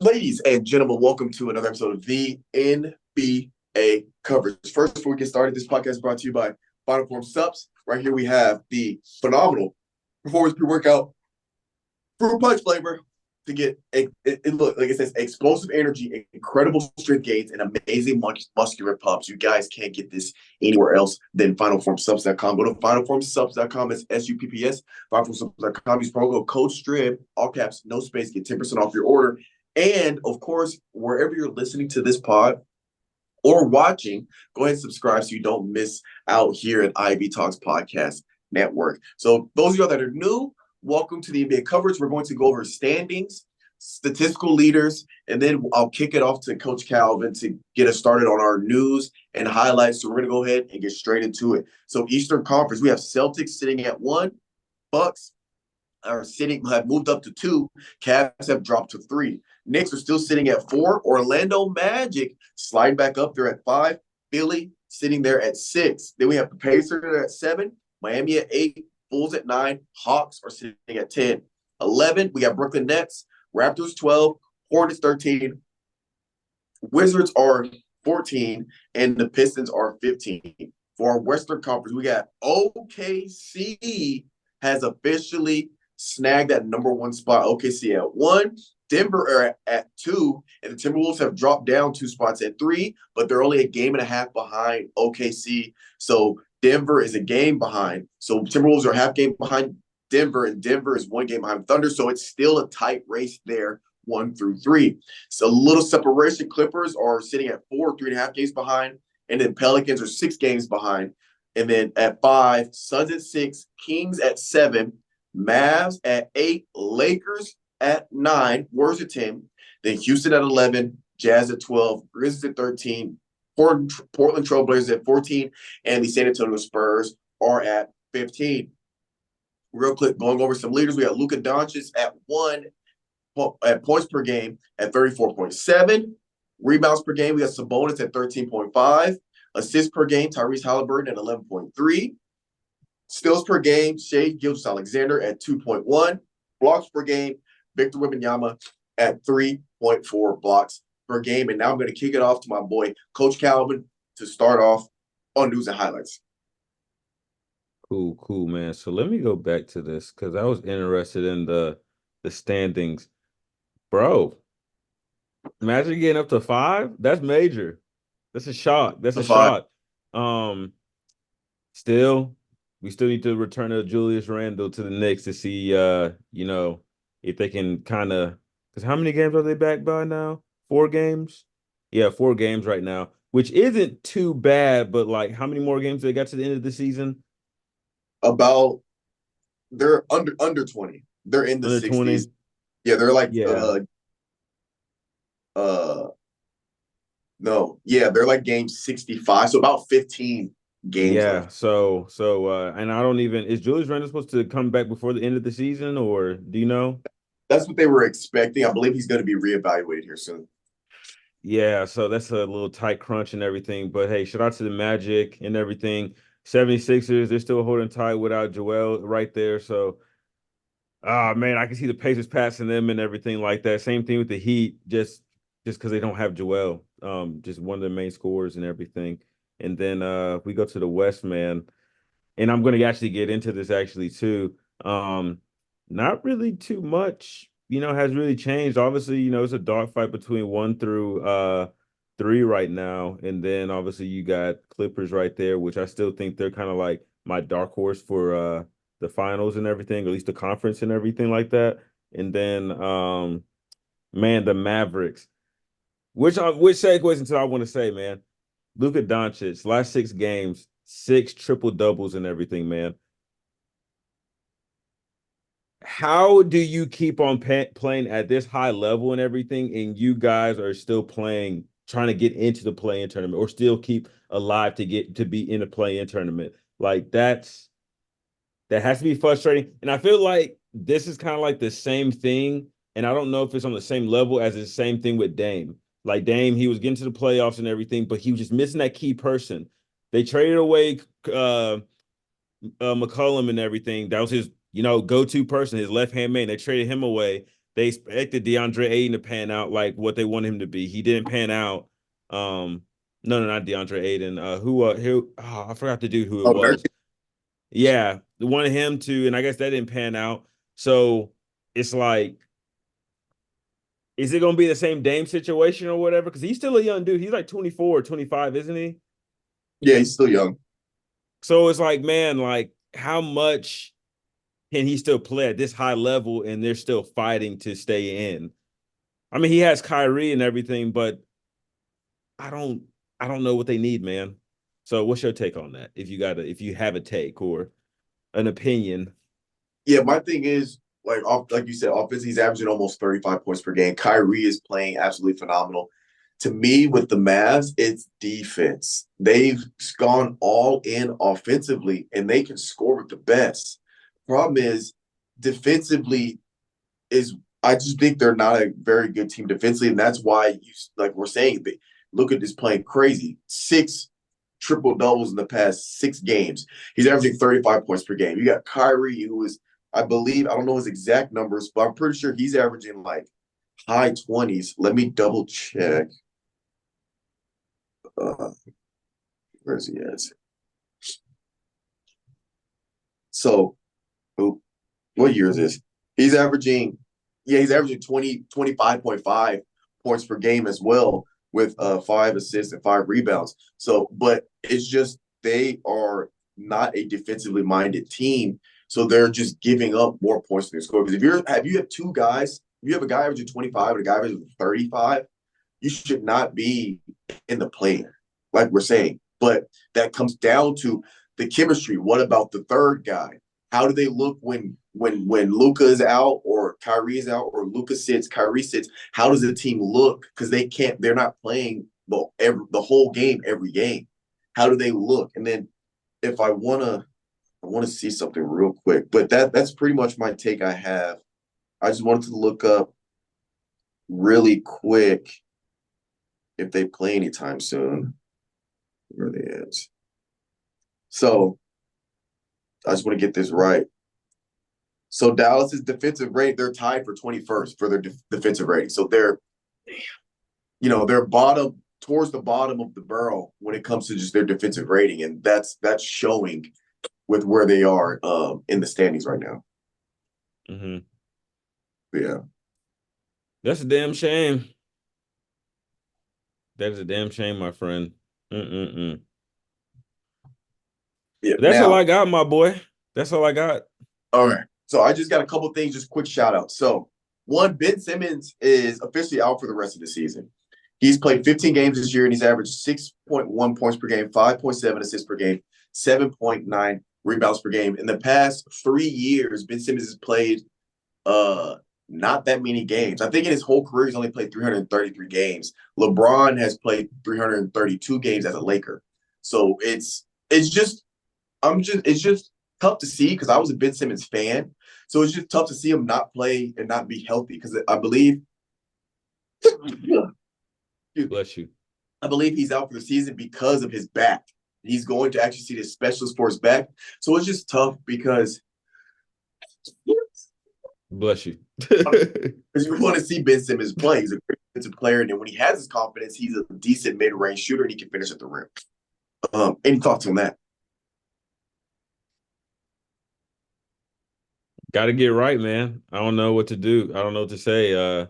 Ladies and gentlemen, welcome to another episode of the NBA Coverage. First, before we get started, this podcast is brought to you by Final Form Subs. Right here we have the phenomenal performance pre-workout fruit punch flavor to get look like it says explosive energy, incredible strength gains, and amazing muscular pumps. You guys can't get this anywhere else than finalformsubs.com. Go to finalformsubs.com. It's SUPPS. Finalformsubs.com. Use promo code Coach Strib, all caps, no space. Get 10% off your order. And of course, wherever you're listening to this pod or watching, go ahead and subscribe so you don't miss out here at IB Talks Podcast Network. So those of y'all that are new, welcome to the NBA coverage. We're going to go over standings, statistical leaders, and then I'll kick it off to Coach Calvin to get us started on our news and highlights. So we're going to go ahead and get straight into it. So Eastern Conference, we have Celtics sitting at 1, Bucks have moved up to 2. Cavs have dropped to 3. Knicks are still sitting at 4. Orlando Magic sliding back up there at 5. Philly sitting there at 6. Then we have the Pacers at 7. Miami at 8. Bulls at 9. Hawks are sitting at 10. 11, we got Brooklyn Nets. Raptors 12. Hornets 13. Wizards are 14. And the Pistons are 15. For our Western Conference, we got OKC has officially snagged that number 1 spot. OKC at 1, Denver are at 2, and the Timberwolves have dropped down 2 spots at 3, but they're only a game and a half behind OKC. So Denver is a game behind. So Timberwolves are half game behind Denver, and Denver is 1 game behind Thunder. So it's still a tight race there, 1 through 3. So little separation. Clippers are sitting at 4, 3.5 games behind, and then Pelicans are 6 games behind. And then at 5, Suns at 6, Kings at 7, Mavs at 8, Lakers at 9, Warriors at 10, then Houston at 11, Jazz at 12, Grizzlies at 13, Portland Trailblazers at 14, and the San Antonio Spurs are at 15. Real quick, going over some leaders, we got Luka Doncic at 1 at points per game at 34.7, rebounds per game, we got Sabonis at 13.5, assists per game, Tyrese Halliburton at 11.3, steals per game, Shai Gilgeous-Alexander at 2.1. Blocks per game, Victor Wembanyama at 3.4 blocks per game. And now I'm going to kick it off to my boy, Coach Calvin, to start off on news and highlights. Cool, man. So let me go back to this because I was interested in the standings. Bro, Magic getting up to 5? That's major. That's a shock. That's a shock. We still need to return to Julius Randle to the Knicks to see, if they can kind of – because how many games are they back by now? 4 games? Yeah, 4 games right now, which isn't too bad, but, like, how many more games they got to the end of the season? They're under 20. They're in the under 60s. 20? Yeah, they're like they're like game 65, so about 15 games left. So and I don't even is Julius Randle supposed to come back before the end of the season, or do you know? That's what they were expecting. I believe he's going to be reevaluated here soon. Yeah, so that's a little tight crunch and everything. But hey, shout out to the Magic and everything. 76ers, they're still holding tight without Joel right there. So man, I can see the Pacers passing them and everything like that. Same thing with the Heat, just because they don't have Joel. Just one of the main scorers and everything. And then we go to the West, man. And I'm going to actually get into this actually too. Not really too much, has really changed. Obviously, it's a dogfight between 1 through 3 right now. And then obviously you got Clippers right there, which I still think they're kind of like my dark horse for the finals and everything, at least the conference and everything like that. And then, man, the Mavericks, which segues into I want to say, man, Luka Doncic, last 6 games, 6 triple-doubles and everything, man. How do you keep on playing at this high level and everything, and you guys are still trying to get into the play-in tournament or still keep alive to be in a play-in tournament? Like, that has to be frustrating. And I feel like this is kind of like the same thing, and I don't know if it's on the same level as the same thing with Dame. Like Dame, he was getting to the playoffs and everything, but he was just missing that key person. They traded away McCollum and everything, that was his, go-to person, his left-hand man. They traded him away. They expected DeAndre Ayton to pan out like what they want him to be. He didn't pan out. No, not DeAndre Ayton. I forgot the dude who it Oh, was. Yeah, they wanted him to, and I guess that didn't pan out. So it's like, is it going to be the same Dame situation or whatever? Because he's still a young dude. He's like 24 or 25, isn't he? yeah, he's still young. So it's like, man, like how much can he still play at this high level and they're still fighting to stay in? I mean, he has Kyrie and everything, but I don't I don't know what they need, man. So what's your take on that? If you have a take or an opinion. Yeah, my thing is like you said, offense. He's averaging almost 35 points per game. Kyrie is playing absolutely phenomenal. To me, with the Mavs, it's defense. They've gone all in offensively, and they can score with the best. Problem is, defensively, is I just think they're not a very good team defensively, and that's why like we're saying, look at this playing crazy. 6 triple doubles in the past 6 games. He's averaging 35 points per game. You got Kyrie, who is, I believe, I don't know his exact numbers, but I'm pretty sure he's averaging like high 20s. Let me double check. Uh, where's he at? So, what year is this? He's averaging, yeah, he's averaging 25.5 points per game as well, with 5 assists and 5 rebounds. So, but it's just they are not a defensively minded team, so they're just giving up more points than they score. Because if you have 2 guys, if you have a guy averaging 25 and a guy averaging 35, you should not be in the play, like we're saying. But that comes down to the chemistry. What about the third guy? How do they look when Luka is out or Kyrie is out or Luka sits, Kyrie sits? How does the team look? Because they're not playing the whole game every game. How do they look? And then if I want to see something real quick. But that's pretty much my take I have. I just wanted to look up really quick if they play anytime soon. Where are they at? So I just want to get this right. So Dallas's defensive rate, they're tied for 21st for their defensive rating. So they're bottom towards the bottom of the barrel when it comes to just their defensive rating, and that's showing with where they are in the standings right now. Mm-hmm. Yeah. That's a damn shame. That is a damn shame, my friend. Mm-mm-mm. Yeah. That's all Now, I got, my boy. That's all I got. all right. So I just got a couple things, just quick shout out. So one, Ben Simmons is officially out for the rest of the season. He's played 15 games this year, and he's averaged 6.1 points per game, 5.7 assists per game, 7.9 rebounds per game. In the past 3 years, Ben Simmons has played not that many games. I think in his whole career, he's only played 333 games. LeBron has played 332 games as a Laker. So it's just tough to see because I was a Ben Simmons fan. So it's just tough to see him not play and not be healthy because I believe Bless you. I believe he's out for the season because of his back. He's going to actually see the specialist for his back. So it's just tough because Bless you. you want to see Ben Simmons play. He's a great defensive player, and then when he has his confidence, he's a decent mid-range shooter, and he can finish at the rim. Any thoughts on that? Got to get right, man. I don't know what to do. I don't know what to say. I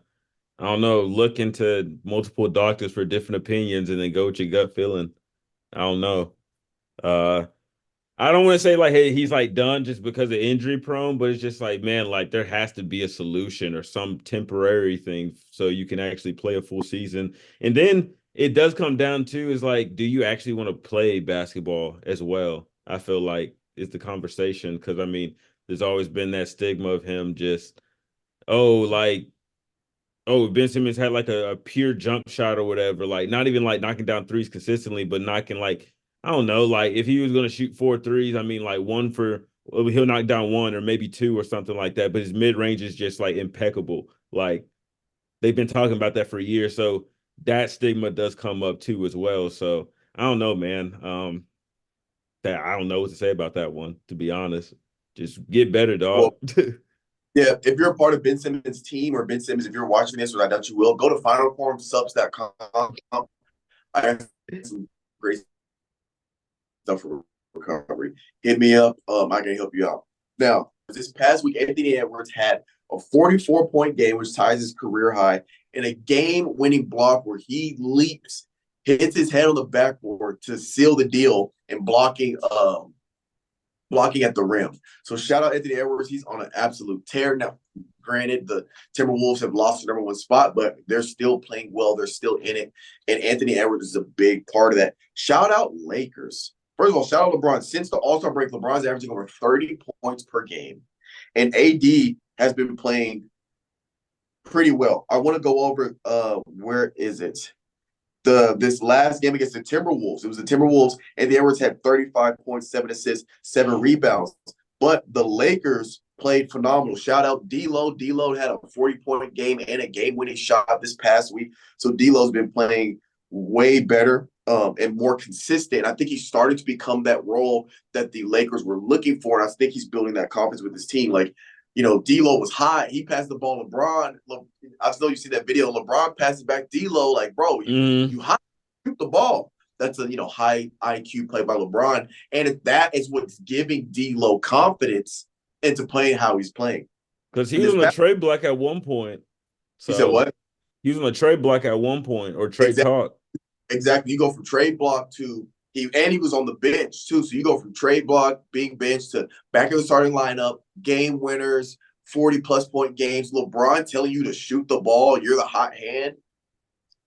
don't know. Look into multiple doctors for different opinions and then go with your gut feeling. I don't know. Uh, I don't want to say like, hey, he's like done just because of injury prone, but it's just like, man, like there has to be a solution or some temporary thing so you can actually play a full season. And then it does come down to is like, do you actually want to play basketball as well? I feel like it's the conversation because I mean, there's always been that stigma of him just, oh, like oh, Ben Simmons had like a pure jump shot or whatever, like not even like knocking down threes consistently, but knocking like I don't know, like if he was gonna shoot 4 threes, I mean like one for well, he'll knock down one or maybe two or something like that. But his mid range is just like impeccable. Like they've been talking about that for years, so that stigma does come up too as well. So I don't know, man. I don't know what to say about that one, to be honest. Just get better, dog. Well, yeah, if you're a part of Ben Simmons' team or Ben Simmons, if you're watching this, which I doubt you will, go to finalformsubs.com. I have some great stuff for recovery. Hit me up. I can help you out. Now, this past week, Anthony Edwards had a 44-point game, which ties his career high, and a game-winning block where he leaps, hits his head on the backboard to seal the deal and blocking at the rim. So shout out Anthony Edwards. He's on an absolute tear. Now, granted, the Timberwolves have lost the #1 spot, but they're still playing well. They're still in it. And Anthony Edwards is a big part of that. Shout out Lakers. First of all, shout out LeBron. Since the All-Star break, LeBron's averaging over 30 points per game. And AD has been playing pretty well. I want to go over where is it? This last game against the Timberwolves. It was the Timberwolves, and the Edwards had 35 points, 7 assists, 7 rebounds. But the Lakers played phenomenal. Shout out D'Lo. D'Lo had a 40-point game and a game-winning shot this past week. So D'Lo's been playing way better and more consistent. I think he's starting to become that role that the Lakers were looking for, and I think he's building that confidence with his team. Like, D'Lo was high. He passed the ball. LeBron, I know you see that video. LeBron passes back D'Lo, like, bro, you high, shoot the ball. That's a high IQ play by LeBron, and that is what's giving D'Lo confidence into playing how he's playing. Because he was on a trade block at one point. So he said what? He was on a trade block at one point, or trade talk. Exactly. You go from trade block to he was on the bench too. So you go from trade block, being benched, to back in the starting lineup, game winners, 40-plus point games. LeBron telling you to shoot the ball. You're the hot hand.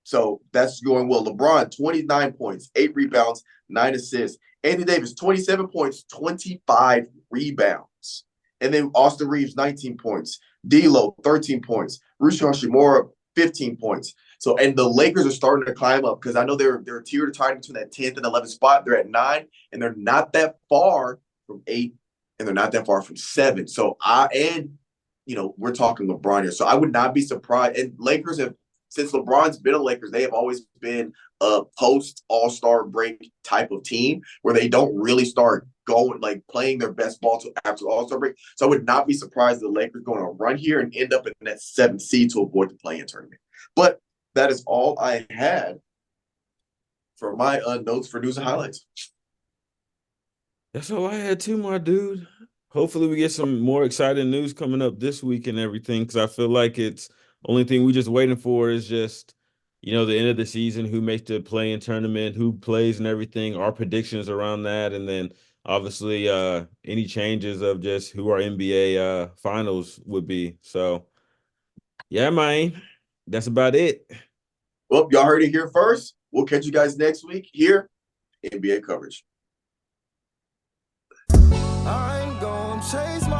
So that's going well. LeBron, 29 points, 8 rebounds, 9 assists. Anthony Davis, 27 points, 25 rebounds. And then Austin Reeves, 19 points. D'Lo, 13 points. Rushion Hachimura, 15 points. So, and the Lakers are starting to climb up because I know they're tiered tied between that 10th and 11th spot. They're at 9, and they're not that far from 8, and they're not that far from 7. So, we're talking LeBron here. So I would not be surprised. And Lakers have, since LeBron's been a Lakers, they have always been a post All-Star break type of team where they don't really start going, like, playing their best ball till after the All-Star break. So I would not be surprised the Lakers going to run here and end up in that 7th seed to avoid the play-in tournament. But that is all I had for my notes for news and highlights. That's all I had too, my dude. Hopefully we get some more exciting news coming up this week and everything, because I feel like it's only thing we just waiting for is just, the end of the season, who makes the play-in tournament, who plays and everything, our predictions around that, and then obviously any changes of just who our NBA finals would be. So, yeah, man, that's about it. Well, y'all heard it here first. We'll catch you guys next week here, NBA Coverage. I'm gonna chase my